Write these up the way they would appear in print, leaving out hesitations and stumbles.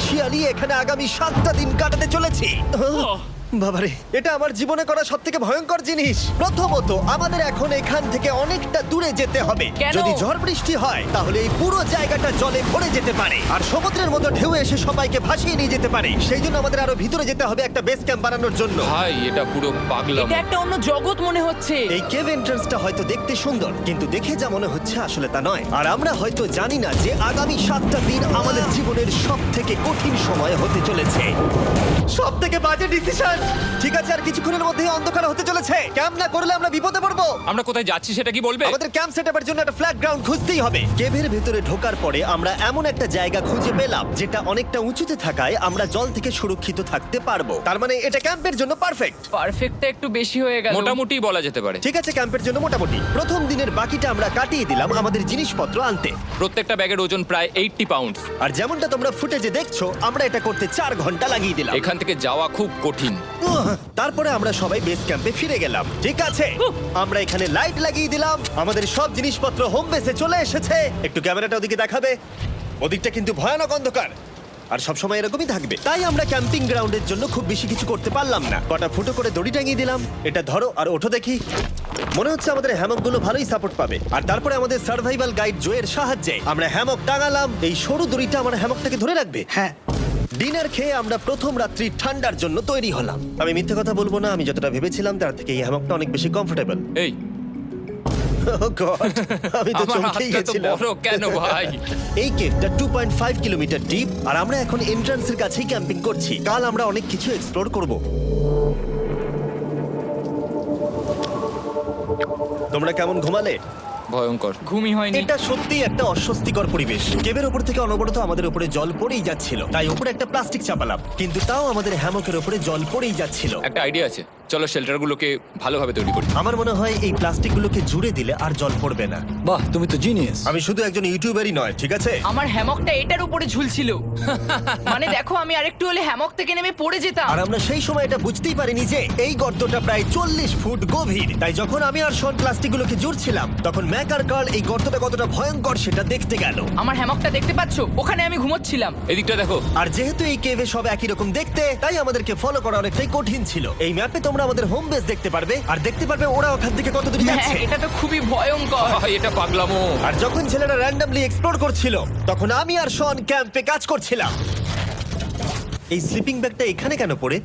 Officially এখানে আগামী 7টা দিন কাটাতে চলেছি। বাবারে, এটা আমার জীবনে করা সবথেকে ভয়ঙ্কর জিনিস। প্রথমত আমাদের এখন এখান থেকে অনেকটা দূরে যেতে হবে। কেন? যদি ঝড় বৃষ্টি হয় তাহলে এই পুরো জায়গাটা জলে ভরে যেতে পারে আর সমুদ্রের মতো ঢেউ এসে সবাইকে ভাসিয়ে নিয়ে যেতে পারে। সেই জন্য আমাদের আরো ভিতরে যেতে হবে একটা বেস ক্যাম্প বানানোর জন্য। ভাই এটা পুরো পাগলাম। এটা একটা অন্য জগৎ মনে হচ্ছে। এই কেভ এন্ট্রান্সটা হয়তো দেখতে সুন্দর, কিন্তু দেখে যা মনে হচ্ছে আসলে তা নয়। আর আমরা হয়তো জানি না যে আগামী 7টা দিন আমাদের জীবনের সব থেকে কঠিন সময় হতে চলেছে। সব থেকে বাজে ডিসিশন। ঠিক আছে, আর কিছুক্ষণের মধ্যেই অন্ধকার হতে চলেছে। ক্যাম্প না করলে আমরা বিপদে পড়বো। আমরা কোথায় যাচ্ছি সেটা কি বলবে? আমাদের ক্যাম্প সেটআপের জন্য একটা ফ্ল্যাট গ্রাউন্ড খুঁজতেই হবে। কেভের ভেতরে ঢোকার পরে আমরা এমন একটা জায়গা খুঁজে পেলাম যেটা অনেকটা উঁচুতে থাকায় আমরা জল থেকে সুরক্ষিত থাকতে পারবো। তার মানে এটা ক্যাম্পের জন্য পারফেক্ট। পারফেক্টটা একটু বেশি হয়ে গেল। মোটামুটি বলা যেতে পারে। ঠিক আছে, ক্যাম্পের জন্য মোটামুটি। প্রথম দিনের বাকিটা আমরা কাটিয়ে দিলাম আমাদের জিনিসপত্র আনতে। প্রত্যেকটা ব্যাগের ওজন প্রায় 80 পাউন্ডস। আর যেমনটা তোমরা ফুটেজে দেখছো, আমরা এটা করতে 4 ঘন্টা লাগিয়ে দিলাম। এখান থেকে যাওয়া খুব কঠিন। তারপরে আমরা সবাই বেস ক্যাম্পে ফিরে গেলাম। ঠিক আছে, আমরা এখানে লাইট লাগিয়ে দিলাম। আমাদের সব জিনিসপত্র হোম বেসে চলে এসেছে। একটু ক্যামেরাটা ওদিকে দেখাবে? ওদিকটা কিন্তু ভয়ানক অন্ধকার আর সবসময় এরকমই থাকবে। তাই আমরা ক্যাম্পিং গ্রাউন্ডের জন্য খুব বেশি কিছু করতে পারলাম না। কটা ফুটো করে দড়ি টাঙিয়ে দিলাম। এটা ধরো আর ওঠো দেখি। মনে হচ্ছে আমাদের হ্যামকগুলো ভালোই সাপোর্ট পাবে। আর তারপরে আমাদের সার্ভাইভাল গাইড জোয়ের সাহায্যে আমরা হ্যামক টাঙালাম। এই সরু দড়িটা আমার হ্যামকটাকে ধরে রাখবে। হ্যাঁ, ডিনার খেয়ে আমরা প্রথম রাত্রি ঠান্ডার জন্য তৈরি হলাম। আমি মিথ্যে কথা বলবো না, আমি যতটা ভেবেছিলাম তার থেকে এই হ্যামকটা অনেক বেশি কমফোর্টেবল। এই আমি তো আমার চমকেই হাতটা তো গেছিলাম। বড় কেন ভাই? এই কেভটা 2.5 কিলোমিটার ডিপ আর আমরা এখন এন্ট্রান্সের কাছেই ক্যাম্পিং করছি। কাল আমরা অনেক কিছু এক্সপ্লোর করব। তোমরা কেমন ঘুমালে? ভয়ঙ্কর। ঘুমই হয়নি। এটা সত্যিই একটা অস্বস্তিকর পরিবেশ। কেভের উপর থেকে অনবরত আমাদের উপরে জল পড়েই যাচ্ছিল, তাই উপরে একটা প্লাস্টিক চাপালাম, কিন্তু তাও আমাদের হ্যামকের উপরে জল পড়েই যাচ্ছিল। একটা আইডিয়া আছে, চলো শেল্টারগুলোকে ভালোভাবে তৈরি করি। আমার মনে হয় এই প্লাস্টিকগুলোকে জুড়ে দিলে আর জল পড়বে না। বাহ, তুমি তো জিনিয়াস। আমি শুধু একজন ইউটিউবারই নয়, ঠিক আছে? আমার হ্যামকটা এটার উপরে ঝুলছিল। মানে দেখো, আমি আরেকটু হলে হ্যামক থেকে নেমে পড়ে যেতাম। আর আমরা সেই সময় এটা বুঝতেই পারিনি যে এই গর্তটা প্রায় 40 ফুট গভীর। তাই যখন আমি আর শন প্লাস্টিকগুলোকে জুড়ছিলাম, তখন ম্যাক আর কার্ল এই গর্তটা কতটা ভয়ঙ্কর সেটা দেখতে গেল। আমার হ্যামকটা দেখতে পাচ্ছো? ওখানে আমি ঘুমোচ্ছিলাম। এদিকটা দেখো। আর যেহেতু এই কেভে সব একই রকম দেখতে, তাই আমাদেরকে ফলো করা অনেকটাই কঠিন ছিল। এই ম্যাপে তোমরা আমাদের হোম বেস দেখতে পারবে আর দেখতে পারবে ওরা ওখান থেকে কত দূর হ্যাঁ, যাচ্ছে। এটা তো খুবই ভয়ঙ্কর। ভাই এটা পাগলামো। আর যখন ছেলেরা র্যান্ডমলি এক্সপ্লোর করছিল, তখন আমি আর শন ক্যাম্পে কাজ করছিলাম। এই স্লিপিং ব্যাগটা এখানে কেন পড়ে?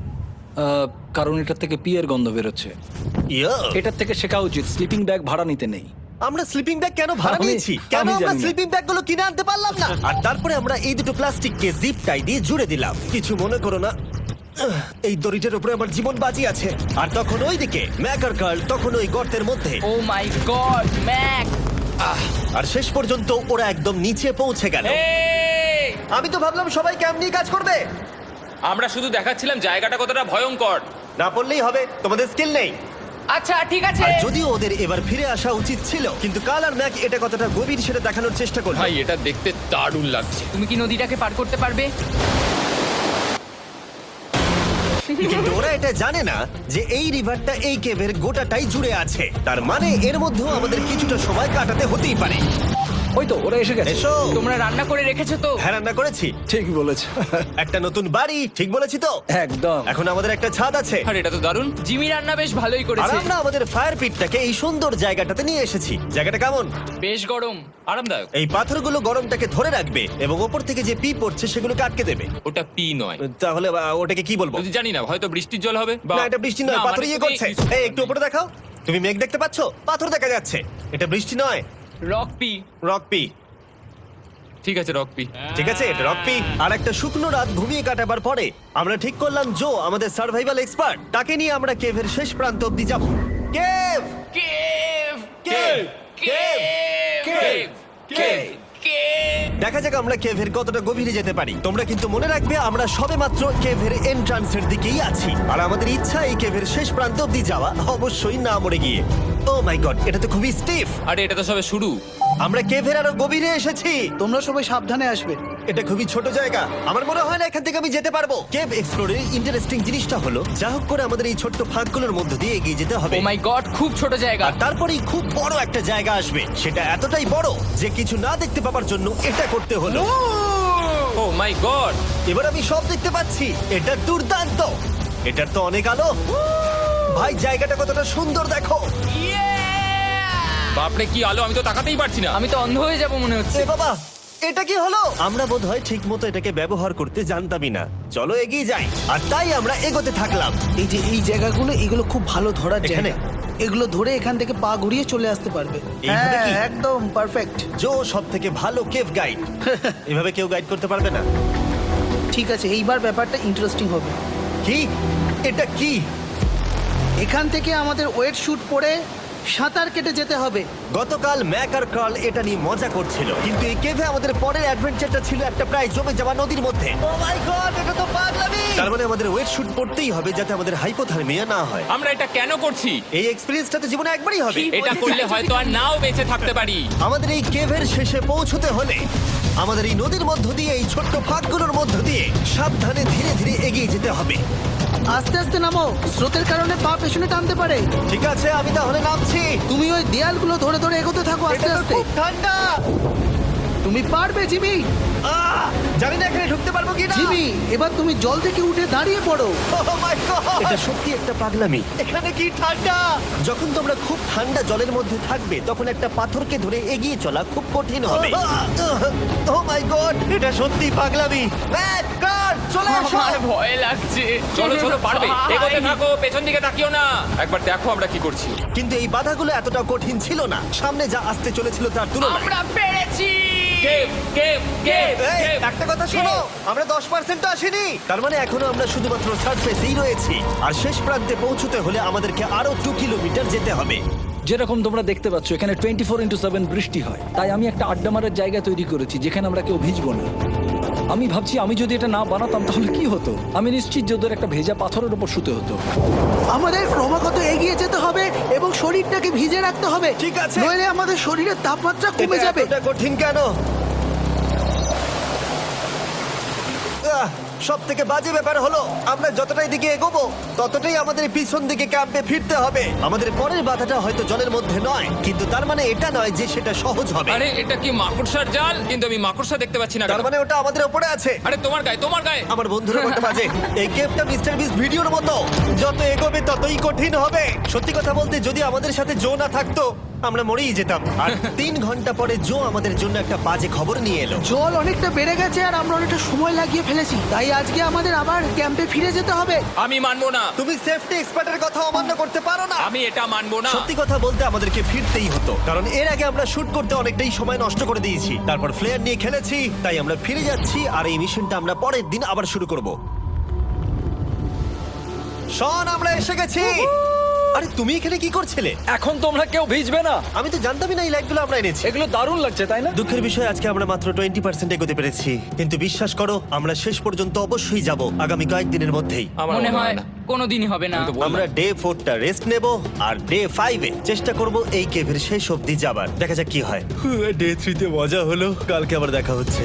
কারণ এটার থেকে পিয়ের গন্ধ বেরোচ্ছে। ইয়া, এটার থেকে শেখা উচিত স্লিপিং ব্যাগ ভাড়া নিতে নেই। আমরা স্লিপিং ব্যাগ কেন ভাড়া আমি- নিয়েছি? কেন আমি আমরা জানি না। স্লিপিং ব্যাগগুলো কিনে আনতে পারলাম না? আর তারপরে আমরা এই দুটো প্লাস্টিককে জিপ টাই দিয়ে জুড়ে দিলাম। কিছু মনে করো না, এই দড়িটার উপরে আমার জীবন বাজি আছে। আর তখন ওইদিকে ম্যাক আর কার্ল তখন ওই গর্তের মধ্যে। ও মাই গড, ম্যাক! আর শেষ পর্যন্ত ওরা একদম নিচে পৌঁছে গেল। এই! আমি তো ভাবলাম সবাই ক্যাম্প নিয়ে কাজ করবে। আমরা শুধু দেখাচ্ছিলাম জায়গাটা কতটা ভয়ঙ্কর। না পড়লেই হবে, তোমাদের স্কিল নেই। আচ্ছা ঠিক আছে। আর যদিও ওদের এবার ফিরে আসা উচিত ছিল, কিন্তু কাল আর ম্যাক এটা কতটা গভীর সেটা দেখানোর চেষ্টা করলো। ভাই এটা দেখতে দারুণ লাগছে। তুমি কি নদীটাকে পার করতে পারবে? কিন্তু ওরা এটা জানে না যে এই রিভারটা এই কেভের গোটাটাই জুড়ে আছে। তার মানে এর মধ্যেও আমাদের কিছুটা সময় কাটাতে হতেই পারে। ওই তো ওরা এসে গেছে। এসো। তোমরা রান্না করে রেখেছো তো? হ্যাঁ, রান্না করেছি। ঠিক বলেছ। একটা নতুন বাড়ি, ঠিক বলেছি তো? একদম। এখন আমাদের একটা ছাদ আছে। আর এটা তো দারুণ। জিমি রান্না বেশ ভালোই আর করেছে। আমরা আমাদের ফায়ার পিটটাকে এই সুন্দর জায়গাটাতে নিয়ে এসেছি। জায়গাটা কেমন? বেশ গরম। আরামদায়ক। এই পাথরগুলো গরমটাকে ধরে রাখবে এবং ওপর থেকে যে পি পড়ছে সেগুলোকে আটকে দেবে। ওটা পি নয়। তাহলে ওটাকে কি বলবো? যদি জানি না, হয়তো বৃষ্টির জল হবে বা না, এটা বৃষ্টি নয়, না, পাথর মানে ইয়ে তুমি- করছে। এই একটু উপরে দেখাও। তুমি মেঘ দেখতে পাচ্ছো? পাথর দেখা যাচ্ছে। এটা বৃষ্টি নয়, রক পি। Rock P. ঠিক আছে, রক পি। ঠিক আছে, এটা রক পি। আর একটা শুকনো রাত ঘুমিয়ে কাটাবার পরে আমরা ঠিক করলাম জো আমাদের সার্ভাইভাল এক্সপার্ট, তাকে নিয়ে আমরা কেভের শেষ প্রান্ত অব্দি যাব। Cave, cave! Cave, cave! Cave, cave. Cave! দেখা যাক আমরা কেভের কতটা গভীরে যেতে পারি। তোমরা কিন্তু মনে রাখবে আমরা সবেমাত্র কেভের এন্ট্রান্সের দিকেই আছি, আর আমাদের ইচ্ছা এই কেভের শেষ প্রান্ত অব্দি যাওয়া, অবশ্যই না মরে গিয়ে। ও মাই গড, এটা তো খুবই স্টিফ। আরে এটা তো সবে শুরু। আমরা কেভের আরো গভীরে এসেছি। তোমরা সবাই সাবধানে আসবে। এটা খুবই ছোট জায়গা, আমার মনে হয় না এখান থেকে আমি যেতে পারবো। কেভ এক্সপ্লোরের ইন্টারেস্টিং জিনিসটা হলো, যা হোক করে আমাদের এই ছোট্ট ফাঁকগুলোর মধ্য দিয়ে এগিয়ে যেতে হবে। ও মাই গড, খুব ছোট জায়গা। আর তারপরেই খুব বড় একটা জায়গা আসবে, সেটা এতটাই বড় যে কিছু না দেখতে পাওয়ার জন্য এটা করতে হলো। ও মাই গড! এবার আমি সব দেখতে পাচ্ছি। এটা দুর্দান্ত। এটার তো অনেক আলো। ভাই জায়গাটা কতটা সুন্দর দেখো। বাপরে কি আলো, আমি তো তাকাতেই পারছি না। আমি তো অন্ধ হয়ে যাব মনে হচ্ছে। এ বাবা, এটা কি হলো? আমরা বোধহয় ঠিক মতো এটাকে ব্যবহার করতে জানতামই না। চলো এগিয়ে যাই। আর তাই আমরা এগোতে থাকলাম। এই যে এই জায়গাগুলো এগুলো খুব ভালো ধরার এখানে? জায়গা। এগুলো ধরে এখান থেকে পা ঘুরিয়ে চলে আসতে পারবে। এইভাবে কি? একদম পারফেক্ট। জো সব থেকে ভালো কেভ গাইড। এভাবে কেউ গাইড করতে পারবে না। ঠিক আছে, এইবার ব্যাপারটা ইন্টারেস্টিং হবে। কি? এটা কি? এখান থেকে আমাদের ওয়েট শুট পরে সাঁতার কেটে যেতে হবে। গতকাল ম্যাক আর কার্ল এটা নিয়ে মজা করছিল, কিন্তু এই কেভে আমাদের পরের অ্যাডভেঞ্চারটা ছিল একটা প্রায় জমে যাওয়া নদীর মধ্যে। ও মাই গড, এটা তো পাগলামি! তার মানে আমাদের ওয়েট শুট পড়তেই হবে যাতে আমাদের হাইপোথার্মিয়া না হয়। আমরা এটা কেন করছি? এই এক্সপেরিয়েন্সটা তো জীবনে একবারই হবে। এটা করলে হয়তো আর নাও বেঁচে থাকতে পারি। আমাদের এই কেভের শেষে পৌঁছতে হলে আমাদের এই নদীর মধ্য দিয়ে, এই ছোট্ট ফাঁকগুলোর মধ্য দিয়ে সাবধানে ধীরে ধীরে এগিয়ে যেতে হবে। আস্তে আস্তে নামো, স্রোতের কারণে পা পেছনে টানতে পারে। ঠিক আছে, আমি তাহলে নামছি। তুমি ওই দেয়ালগুলো ধরে ধরে এগোতে থাকো আস্তে এটা তো আস্তে। খুব ঠান্ডা। তুমি পারবে জিমি। জানি না এখানে ঢুকতে পারবো কি না। জিমি, এবার তুমি জল থেকে উঠে দাঁড়িয়ে পড়ো। এটা সত্যি একটা পাগলামি। এখানে কি ঠান্ডা! যখন তোমরা খুব ঠান্ডা জলের মধ্যে থাকবে তখন একটা পাথরকে ধরে এগিয়ে চলা খুব কঠিন হবে। ও মাই গড, এটা সত্যি পাগলামি। ম্যাক, কার, চলে আসো। আমার ভয় লাগছে। চলো চলো, পারবে। ভাই। এগোতে থাকো, পেছন দিকে তাকিও না। একবার দেখো আমরা কি করছি। কিন্তু এই বাধাগুলো এতটা কঠিন ছিল না সামনে যা আসতে চলেছিল তার তুলনায়। আমরা পেরেছি। কেভ কেভ কেভ এই, কেভ। একটা কথা শোনো, আমরা 10% আসিনি। তার মানে এখনো আমরা শুধুমাত্র সার্ফেসেই রয়েছি। আর শেষ প্রান্তে পৌঁছতে হলে আমাদেরকে আরো 2 কিলোমিটার যেতে হবে। যেরকম তোমরা দেখতে পাচ্ছ এখানে 24/7 বৃষ্টি হয়, তাই আমি একটা আড্ডা মারার জায়গা তৈরি করেছি যেখানে আমরা কেউ ভিজবো না। আমি ভাবছি আমি যদি এটা না বানাতাম তাহলে কি হতো। আমি নিশ্চিত যে ওদের একটা ভেজা পাথরের উপর শুতে হতো। আমাদের ক্রমাগত এগিয়ে যেতে হবে এবং শরীরটাকে ভিজে রাখতে হবে। ঠিক আছে। নইলে আমাদের শরীরের তাপমাত্রা কমে এটা যাবে। এতটা কঠিন কেন? সব থেকে বাজে ব্যাপার হলো আমরা যতটাই দিকে এগোবো ততটাই আমাদের পিছন দিকে ক্যাম্পে ফিরতে হবে। আমাদের পরের বাধাটা হয়তো জলের মধ্যে নয়, কিন্তু তার মানে এটা নয় যে সেটা সহজ হবে। আরে এটা কি মাকড়সার জাল? কিন্তু আমি মাকড়সা দেখতে পাচ্ছি না। তার কেন? মানে ওটা আমাদের উপরে আছে। আরে তোমার গায়ে। আমার বন্ধুরা বলতে বাজে। এই গেমটা মিস্টার বিস্ট ভিডিওর মতো, যত এগোবে ততই কঠিন হবে। সত্যি কথা বলতে যদি আমাদের সাথে জো না থাকতো আমরা মরেই যেতাম। আর 3 ঘন্টা পরে জো আমাদের জন্য একটা বাজে খবর নিয়ে এলো। জল অনেকটা বেড়ে গেছে আর আমরা অনেকটা সময় লাগিয়ে ফেলেছি, তাই আজকে আমাদের আবার ক্যাম্পে ফিরে যেতে হবে। আমি মানবো না। তুমি সেফটি এক্সপার্টের কথা অমান্য করতে পারো না। আমি এটা মানবো না। সত্যি কথা বলতে আমাদেরকে ফিরতেই হতো, কারণ এর আগে আমরা শুট করতে অনেকটাই সময় নষ্ট করে দিয়েছি। তারপর ফ্লেয়ার নিয়ে খেলেছি, তাই আমরা ফিরে যাচ্ছি। আর এই মিশনটা আমরা পরের দিন আবার শুরু করব। শন, আমরা এসে গেছি। আরে তুমি এখানে কি করছিলে? এখন তোমরা কেউ ভিজবে না। আমি তো জানতামই না এই লাইটগুলো আমরা এনেছি। এগুলো দারুণ লাগছে তাই না? দুঃখের বিষয় আজকে আমরা মাত্র 20% এগোতে পেরেছি, কিন্তু বিশ্বাস করো আমরা শেষ পর্যন্ত অবশ্যই যাব আগামী কয়েকদিনের মধ্যেই। আমার মনে হয় কোনোদিনই হবে না। আমি তো বললাম। আমরা ডে 4টা রেস্ট নেব আর ডে 5-এ চেষ্টা করব এই কেভের শেষ অবধি যাবার। দেখা যাক কি হয়। ডে 3-তে মজা হলো, কালকে আবার দেখা হচ্ছে।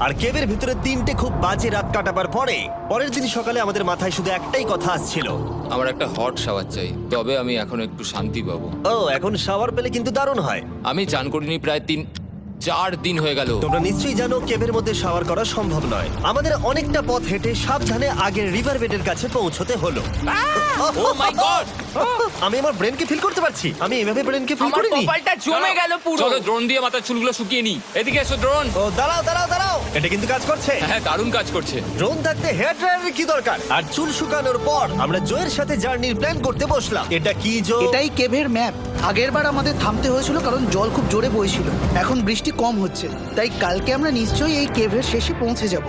আর কেভের ভিতরে 3টে খুব বাজে রাত কাটাবার পরে পরের দিন সকালে আমাদের মাথায় শুধু একটাই কথা আসছিল। আমার একটা হট শাওয়ার চাই, তবে আমি এখন একটু শান্তি পাবো। ও, এখন শাওয়ার পেলে কিন্তু দারুণ হয়। আমি চান করিনি প্রায় 3-4 দিন হয়ে গেল। তোমরা নিশ্চয়ই জানো কেভের মধ্যে শাওয়ার করা সম্ভব নয়। আমাদের অনেকটা পথ হেঁটে সাবধানে আগের রিভার বেডের কাছে পৌঁছতে হলো। ও মাই গড! আমি আমার ব্রেনকে ফিল করতে পারছি। আমি এভাবে ব্রেনকে ফিল আমার করিনি। কপালটা জমে গেল পুরো। চলো ড্রোন দিয়ে মাথার চুলগুলো শুকিয়ে নি। এদিকে এসো ড্রোন। ও দাঁড়াও দাঁড়াও দাঁড়াও, এটা কিন্তু কাজ করছে। হ্যাঁ, দারুণ কাজ করছে। ড্রোন থাকতে হেয়ার ড্রায়ারের কি দরকার? আর চুল শুকানোর পর আমরা জোয়ের সাথে জার্নির প্ল্যান করতে বসলাম। এটা কি জো? এটাই কেভের ম্যাপ। আগেরবার আমাদের থামতে হয়েছিল কারণ জল খুব জোরে বইছিল। এখন বৃষ্টি কম হচ্ছে, তাই কালকে আমরা নিশ্চয়ই এই কেভের শেষে পৌঁছে যাব।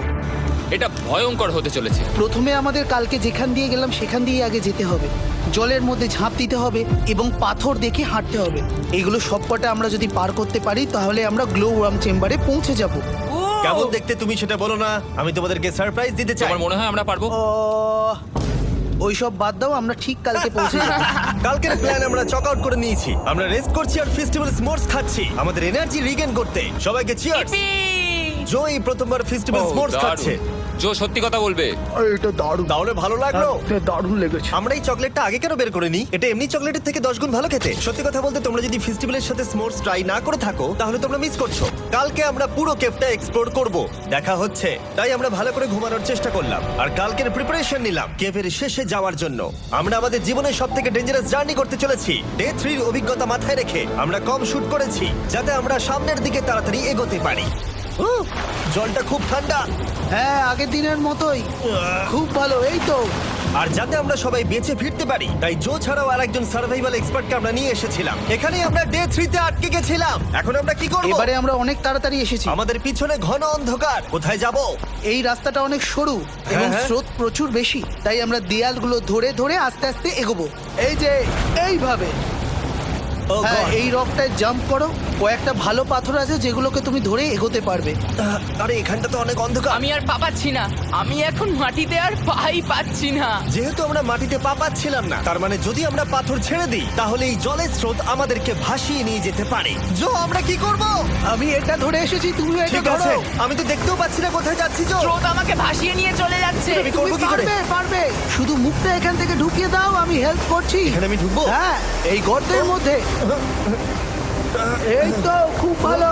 এটা ভয়ঙ্কর হতে চলেছে। প্রথমে আমাদের কালকে যেখান দিয়ে গেলাম সেখান দিয়ে আগে যেতে হবে। জলের মধ্যে ঝাঁপ দিতে হবে এবং পাথর দেখে হাঁটতে হবে। এগুলো সবকটা আমরা যদি পার করতে পারি তাহলে আমরা গ্লো ওয়ার্ম চেম্বারে পৌঁছে যাব। কেমন দেখতে তুমি সেটা বলো না, আমি তোমাদেরকে সারপ্রাইজ দিতে চাই। আমার মনে হয় আমরা পারবো। ওইসব বাদ দাও, আমরা ঠিক কালকে পৌঁছে যাব। কালকের প্ল্যান আমরা চক আউট করে নিয়েছি। আমরা রেস্ট করছি আর ফেস্টিভ্যাল স্মোর্টস খাচ্ছি আমাদের এনার্জি রিগেন করতে। সবাইকে চিয়ার্স। জো এই প্রথমবার ফেস্টিভ্যাল Oh, স্মোর্টস দারুণ। খাচ্ছে। জো সত্যি কথা বলবে। এটা দারুণ, তাহলে ভালো লাগলো। এটা দারুণ লেগেছে। আমরা এই চকলেটটা আগে কেন বের করিনি? এটা এমনি চকলেটের থেকে 10 গুণ ভালো খেতে। সত্যি কথা বলতে তোমরা যদি ফেস্টিভ্যালের সাথে স্মোর্স ট্রাই না করে থাকো তাহলে তোমরা মিস করছো। কালকে আমরা পুরো কেভটা এক্সপ্লোর করব, দেখা হচ্ছে। তাই আমরা ভালো করে ঘুমানোর চেষ্টা করলাম আর কালকের প্রিপারেশন নিলাম কেভের শেষে যাওয়ার জন্য। আমরা আমাদের জীবনের সবথেকে ডেঞ্জারাস জার্নি করতে চলেছি। ডে 3 এর অভিজ্ঞতা মাথায় রেখে আমরা কম শুট করেছি যাতে আমরা সামনের দিকে তাড়াতাড়ি এগোতে পারি। উহ, জলটা খুব ঠান্ডা। হ্যাঁ, আগের দিনের মতোই খুব ভালো। এই তো আর যাতে আমরা সবাই বেঁচে ফিরতে পারি তাই জো ছাড়াও আরেকজন সার্ভাইভাল এক্সপার্টকে আমরা নিয়ে এসেছিলাম। এখানেই আমরা ডে 3 তে আটকে গেছিলাম। এখন আমরা কি করব? এবারে আমরা অনেক তাড়াতাড়ি এসেছি। আমাদের পিছনে ঘন অন্ধকার, কোথায় যাব? এই রাস্তাটা অনেক সরু এবং হ্যাঁ। স্রোত প্রচুর বেশি, তাই আমরা দেয়ালগুলো ধরে ধরে আস্তে আস্তে এগোবো। এই যে এইভাবে। Oh হ্যাঁ, God! এই রকটায় জাম্প করো। কয়েকটা ভালো পাথর আছে যেগুলোকে তুমি ধরে এগোতে পারবে। আরে এখানটা তো অনেক অন্ধকার। আমি আর পা পাচ্ছি না, আমি এখন মাটিতে আর পাই পাচ্ছি না। যেহেতু আমরা মাটিতে পা পাচ্ছিলাম না, তার মানে যদি আমরা পাথর ছেড়ে দিই তাহলে এই জলের স্রোত আমাদেরকে ভাসিয়ে নিয়ে যেতে পারে। জো, আমরা কি করব? আমি এটা ধরে এসেছি, তুমিও এটা ঠিক আছে, ধরো। আমি তো দেখতেও পাচ্ছি না কোথায় যাচ্ছি। জো, স্রোত আমাকে ভাসিয়ে নিয়ে চলে যাচ্ছে। আমি তুমি করবো কি করে? পারবে, পারবে। শুধু মুখটা এখান থেকে ঢুকিয়ে দাও, আমি হেল্প করছি। এখানে আমি ঢুকবো? হ্যাঁ, এই গর্তের মধ্যে। এই তো খুব ভালো।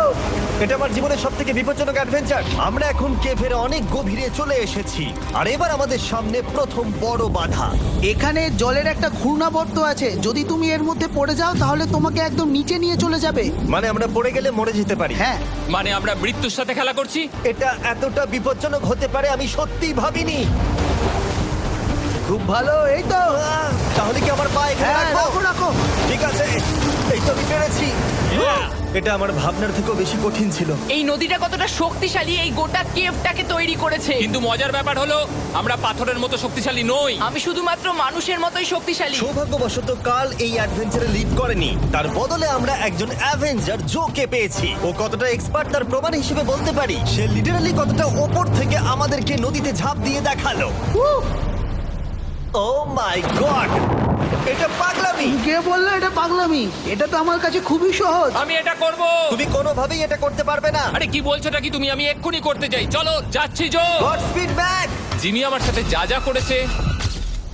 এটা আমার জীবনের সবথেকে বিপজ্জনক অ্যাডভেঞ্চার। আমরা এখন কেভের অনেক গভীরে চলে এসেছি আর এবার আমাদের সামনে প্রথম বড় বাধা। এখানে জলের একটা ঘূর্ণাবর্ত আছে, যদি তুমি এর মধ্যে পড়ে যাও তাহলে তোমাকে একদম নিচে নিয়ে চলে যাবে। মানে আমরা পড়ে গেলে মরে যেতে পারি। হ্যাঁ, মানে আমরা মৃত্যুর সাথে খেলা করছি। এটা এতটা বিপজ্জনক হতে পারে আমি সত্যিই ভাবিনি। খুব ভালো। এই তো। তাহলে কি আমার পা এখানে হ্যাঁ, রাখবো? রাখো রাখো। ঠিক আছে, এই তো আমি পেরেছি। এটা আমার ভাবনার থেকেও বেশি কঠিন ছিল। এই নদীটা কতটা শক্তিশালী এই গোটা কেভটাকে তৈরি করেছে। কিন্তু মজার ব্যাপার হলো আমরা পাথরের মতো শক্তিশালী নই। আমি শুধুমাত্র মানুষের মতোই শক্তিশালী। সৌভাগ্যবশত কাল এই অ্যাডভেঞ্চারে লিড করেনি, তার বদলে আমরা একজন অ্যাভেঞ্জার জোকে পেয়েছি। ও কতটা এক্সপার্ট তার প্রমাণ হিসেবে বলতে পারি। সে লিটারালি কতটা ওপর থেকে আমাদেরকে নদীতে ঝাঁপ দিয়ে দেখালো। ও মাই গড, এটা পাগলামি। কে বললো এটা পাগলামি? এটা তো আমার কাছে খুবই সহজ। আমি এটা করব। তুমি কোনোভাবেই এটা করতে পারবে না। আরে কি বলছোটা কি তুমি? আমি এক্ষুনি করতে চাই। চলো যাচ্ছি জো। God speed back. যিনি আমার সাথে যা যা করেছে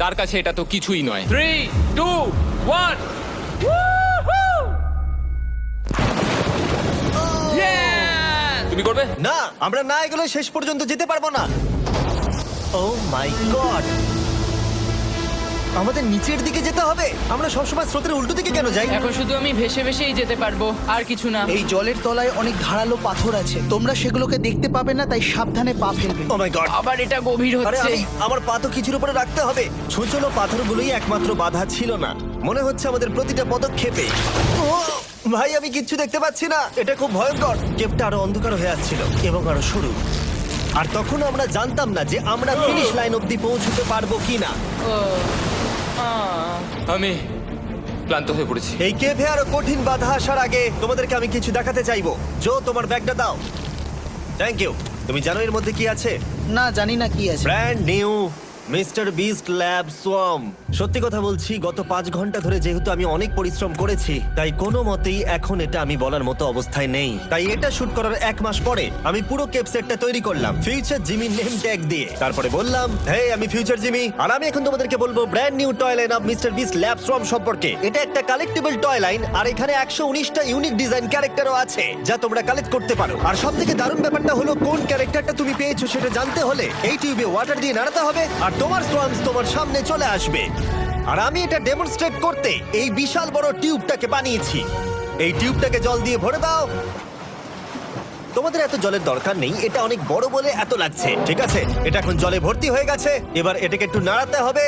তার কাছে এটা তো কিছুই নয়। 3, 2, 1। তুমি করবে? না, আমরা না এগুলো শেষ পর্যন্ত যেতে পারবো না। ও মাই গড, আমাদের নিচের দিকে যেতে হবে। আমরা সবসময় স্রোতের উল্টো দিকে কেন যাই? এখন শুধু আমি ভেসে ভেসেই যেতে পারবো, আর কিছু না। এই জলের তলায় অনেক ধারালো পাথর আছে, তোমরা সেগুলোকে দেখতে পাবে না, তাই সাবধানে পা ফেলবে। ও মাই গড, আবার এটা গভীর আরে হচ্ছে। আমার পা তো কিছুর উপরে রাখতে হবে। ছোট পাথরগুলোই একমাত্র বাধা ছিল না, মনে হচ্ছে আমাদের প্রতিটা পদক্ষেপে। ও ভাই, আমি কিচ্ছু দেখতে পাচ্ছি না। এটা খুব ভয়ঙ্কর। কেভটা আরো অন্ধকার হয়ে আসছিল এবং আরো সরু। আর তখন আমরা জানতাম না যে আমরা ফিনিশ লাইন অবধি পৌঁছতে পারবো কিনা। আমি ক্লান্ত হয়ে পড়েছি। এই কেভে আরো কঠিন বাধা আসার আগে তোমাদেরকে আমি কিছু দেখাতে চাইবো। জো, তোমার ব্যাগটা দাও। Thank you. তুমি জানো এর মধ্যে কি আছে? না, জানি না কি আছে। Brand new mister beast lab swamp. সত্যি কথা বলছি, গত 5 ঘন্টা ধরে যেহেতু আমি অনেক পরিশ্রম করেছি, তাই কোনো মতেই এখন এটা আমি বলার মতো অবস্থায় নেই। তাই এটা শুট করার 1 মাস পরে আমি পুরো কেপ সেটটা তৈরি করলাম ফিউচার জিমি নেম ট্যাগ দিয়ে। তারপরে বললাম, হেই, আমি ফিউচার জিমি, আর আমি এখন তোমাদেরকে বলবো brand new toy line of mister beast lab swamp সম্পর্কে। এটা একটা কালেক্টিবল টয় লাইন, আর এখানে 119টা ইউনিক ডিজাইন ক্যারেক্টারও আছে যা তোমরা কালেক্ট করতে পারো। আর সবথেকে দারুণ ব্যাপারটা হলো, কোন ক্যারেক্টারটা তুমি পেয়েছো সেটা জানতে হলে এই টিউবে ওয়াটার দিয়ে নাড়াতে হবে আর তোমার সোয়ামস তোমার সামনে চলে আসবে। আর আমি এটা ডেমনস্ট্রেট করতে এই বিশাল বড় টিউবটাকে বানিয়েছি। এই টিউবটাকে জল দিয়ে ভরে দাও। তোমাদের এত জলের দরকার নেই, এটা অনেক বড় বলে এত লাগছে। ঠিক আছে, এটা এখন জলে ভর্তি হয়ে গেছে। এবার এটাকে একটু নাড়াতে হবে।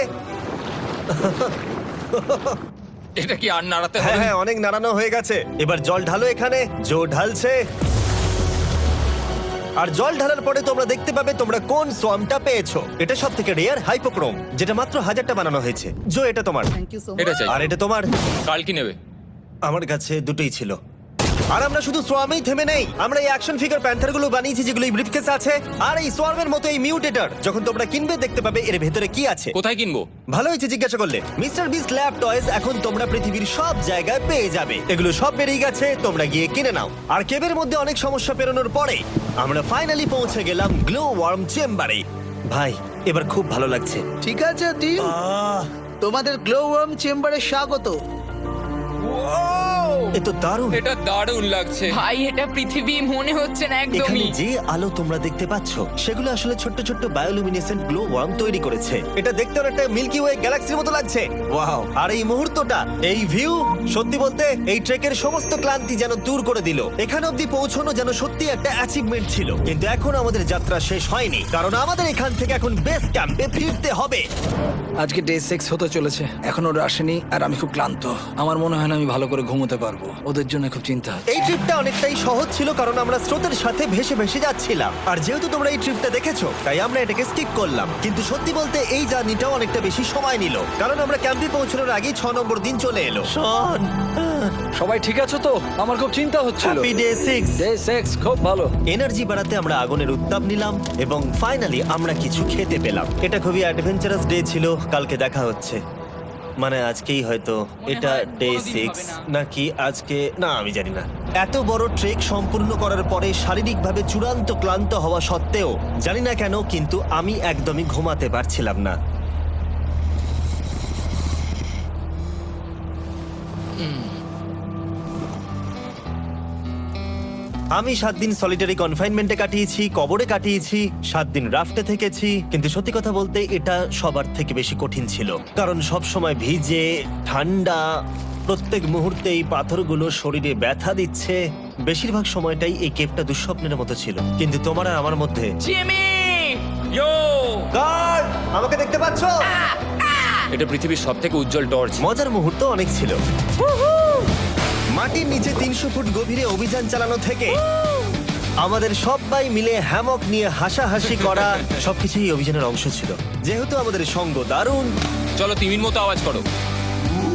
এটা কি আর নাড়াতে হ্যাঁ হবে? হ্যাঁ, অনেক নাড়ানো হয়ে গেছে। এবার জল ঢালো এখানে। জো ঢালছে। আর জল ঢালার পরে তোমরা দেখতে পাবে তোমরা কোন সোয়ামটা পেয়েছো। এটা সব থেকে রেয়ার হাইপোক্রোম, যেটা মাত্র 1000টা বানানো হয়েছে। জো, এটা তোমার। থ্যাংক ইউ সো এটা চাই। আর এটা তোমার। কাল কি নেবে? আমার কাছে দুটোই ছিল। আর আমরা শুধু সোয়ামেই থেমে নেই, আমরা এই অ্যাকশন ফিগার প্যান্থার গুলো বানিয়েছি যেগুলো এই ব্রিফকেসে আছে। আর এই সোয়ার্মের মতো এই মিউটেটর যখন তোমরা কিনবে দেখতে পাবে এর ভেতরে কি আছে। কোথায় কিনবো? ভালো হয়েছে জিজ্ঞাসা করলে। মিস্টার বিস্ট ল্যাব টয়েস এখন তোমরা পৃথিবীর সব জায়গায় পেয়ে যাবে। এগুলো সব বেরিয়ে গেছে, তোমরা গিয়ে কিনে নাও। আর কেবের মধ্যে অনেক সমস্যা পেরোনোর পরে আমরা ফাইনালি পৌঁছে গেলাম গ্লো ওয়ার্ম চেম্বারে। ভাই এবার খুব ভালো লাগছে। ঠিক আছে টিম, তোমাদের গ্লো ওয়ার্ম চেম্বারে স্বাগত। এ তো দারুণ। এটা দারুণ লাগছে। ভাই এটা পৃথিবী মনে হচ্ছে না এখানে একদমই। যে আলো তোমরা দেখতে পাচ্ছ সেগুলো আসলে ছোট্ট ছোট্ট বায়োলুমিনেসেন্ট গ্লো ওয়ার্ম তৈরি করেছে। এটা দেখতে অনেকটা মিল্কি ওয়ে গ্যালাক্সির মতো লাগছে। ওয়াও! আর এই মুহূর্তটা, এই ভিউ, সত্যি বলতে এই ট্রেকের সমস্ত ক্লান্তি যেন দূর করে দিল। এখান অবধি পৌঁছানো যেন সত্যি একটা অ্যাচিভমেন্ট ছিল। কিন্তু এখন আমাদের যাত্রা শেষ হয়নি, কারণ আমাদের এখান থেকে এখন বেস ক্যাম্পে ফিরতে হবে। আজকে ডে 6 হতে চলেছে, এখনো ওরা আসেনি আর আমি খুব ক্লান্ত। আমার মনে হয় না আমি ভালো করে ঘুমোতে পারবো। ওদের জন্য খুব চিন্তা হচ্ছে। এই ট্রিপটা অনেকটাই সহজ ছিল কারণ আমরা স্রোতের সাথে ভেসে ভেসে যাচ্ছিলাম। আর যেহেতু তোমরা এই ট্রিপটা দেখেছো তাই আমরা এটাকে স্কিপ করলাম। কিন্তু সত্যি বলতে এই জার্নিটাও অনেকটা বেশি সময় নিল, কারণ আমরা ক্যাম্পে পৌঁছানোর আগেই 6 নম্বর দিন চলে এলো। শন, সবাই ঠিক আছো তো? আমার খুব চিন্তা হচ্ছিল। Happy day 6। ডে 6 খুব ভালো। এনার্জি বাড়াতে আমরা আগুনের উত্তাপ নিলাম এবং ফাইনালি আমরা কিছু খেতে পেলাম। এটা খুবই অ্যাডভেঞ্চারাস ডে ছিল। কালকে দেখা হচ্ছে, মানে আজকেই হয়তো। এটা হয় ডে কোনোদিন 6 হবে না। নাকি আজকে, না আমি জানি না। এত বড় ট্রেক সম্পূর্ণ করার পরে শারীরিকভাবে চূড়ান্ত ক্লান্ত হওয়া সত্ত্বেও জানি না কেন কিন্তু আমি একদমই ঘুমাতে পারছিলাম না। আমি 7 দিন সলিটারি কনফাইনমেন্টে কাটিয়েছি, কবরে কাটিয়েছি, 7 দিন রাফটে থেকেছি। কিন্তু সত্যি কথা বলতে এটা সবার থেকে বেশি কঠিন ছিল, কারণ সব সময় ভিজে, ঠান্ডা, প্রত্যেক মুহূর্তে এই পাথরগুলো শরীরে ব্যথা দিচ্ছে। বেশিরভাগ সময়টাই এই কেপটা দুঃস্বপ্নের মতো ছিল। কিন্তু তোমার আর আমার মধ্যে জিমি! ইয়ো! গার্ড, আমাকে দেখতে পাচ্ছো? এটা পৃথিবীর সবথেকে উজ্জ্বল টর্চ। মজার মুহূর্ত অনেক ছিল। মাটির নিচে 300 ফুট গভীরে অভিযান চালানো থেকে আমাদের সবাই মিলে হ্যামক নিয়ে হাসাহাসি করা সবকিছুই এই অভিযানের অংশ ছিল। যেহেতু আমাদের সঙ্গ দারুণ, চলো তিমির মতো আওয়াজ করো।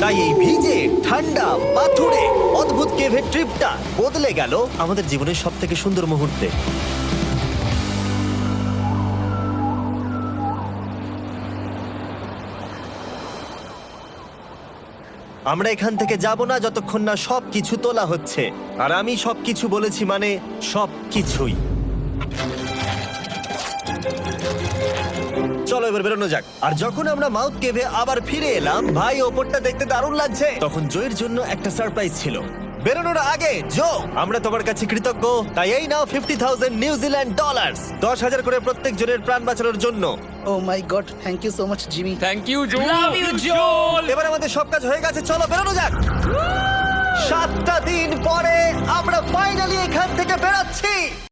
তাই এই ভিজে, ঠান্ডা, পাথুরে অদ্ভুত কেভের ট্রিপটা বদলে গেল আমাদের জীবনের সব থেকে সুন্দর মুহূর্তে। আমরা এখান থেকে যাব না যতক্ষণ না সবকিছু তোলা হচ্ছে। আর আমি সবকিছু বলেছি মানে সবকিছুই। চলো এবার বেরোনো যাক। আর যখন আমরা মাউথ কেভে আবার ফিরে এলাম, ভাই ওপরটা দেখতে দারুণ লাগছে। তখন জয়ের জন্য একটা সারপ্রাইজ ছিল। বেরোনোর আগে জো, আমরা তোমার কাছে কৃতজ্ঞ। তাই এই নাও $50,000 নিউজিল্যান্ড ডলার্স, 10,000 করে প্রত্যেক জনের প্রাণ বাঁচানোর জন্য। Oh my god, thank you so much Jimmy. Thank you Joe. Love you, Joel! এবার আমাদের সব কাজ হয়ে গেছে, চলো বেরোনো যাক। 7টা দিন পরে আমরা ফাইনালি এখান থেকে বেরোচ্ছি।